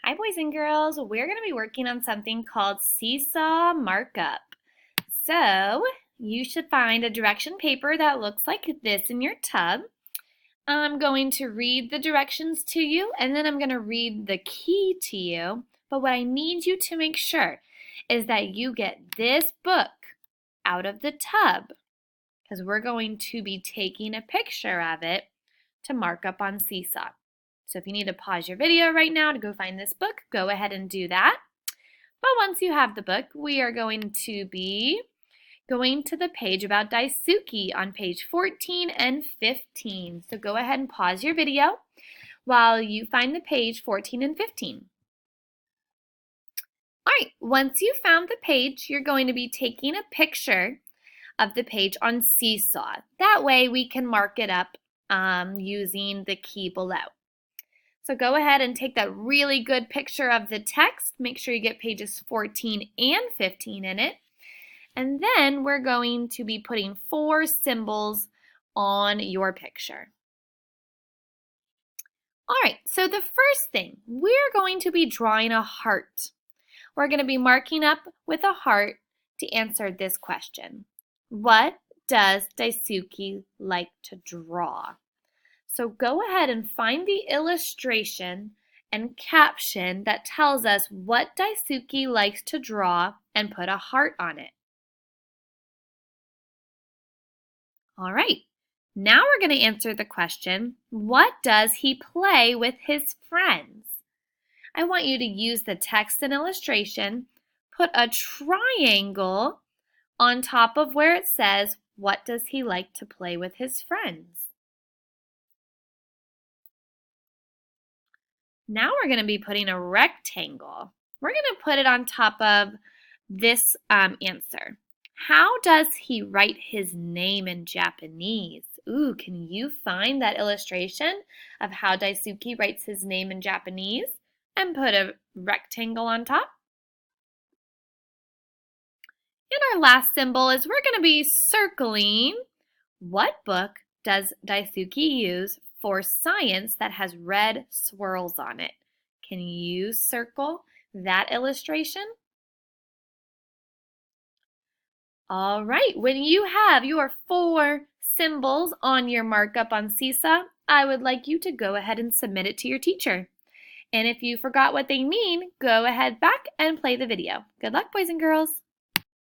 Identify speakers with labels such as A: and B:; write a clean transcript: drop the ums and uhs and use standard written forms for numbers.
A: Hi, boys and girls. We're going to be working on something called SeeSaw Markup. So you should find a direction paper that looks like this in your tub. I'm going to read the directions to you, and then I'm going to read the key to you. But what I need you to make sure is that you get this book out of the tub, because we're going to be taking a picture of it to mark up on SeeSaw. So if you need to pause your video right now to go find this book, go ahead and do that. But once you have the book, we are going to be going to the page about Daisuke on page 14 and 15. So go ahead and pause your video while you find the page 14 and 15. All right, once you've found the page, you're going to be taking a picture of the page on SeeSaw. That way we can mark it up using the key below. So go ahead and take that really good picture of the text. Make sure you get pages 14 and 15 in it. And then we're going to be putting 4 symbols on your picture. All right, so the first thing, we're going to be drawing a heart. We're going to be marking up with a heart to answer this question. What does Daisuke like to draw? So go ahead and find the illustration and caption that tells us what Daisuke likes to draw and put a heart on it. All right, now we're going to answer the question, what does he play with his friends? I want you to use the text and illustration, put a triangle on top of where it says, what does he like to play with his friends? Now we're going to be putting a rectangle. We're going to put it on top of this answer. How does he write his name in Japanese? Ooh, can you find that illustration of how Daisuke writes his name in Japanese and put a rectangle on top? And our last symbol is we're going to be circling. What book does Daisuke use for science that has red swirls on it? Can you circle that illustration? All right, when you have your 4 symbols on your markup on SeeSaw, I would like you to go ahead and submit it to your teacher. And if you forgot what they mean, go ahead back and play the video. Good luck, boys and girls.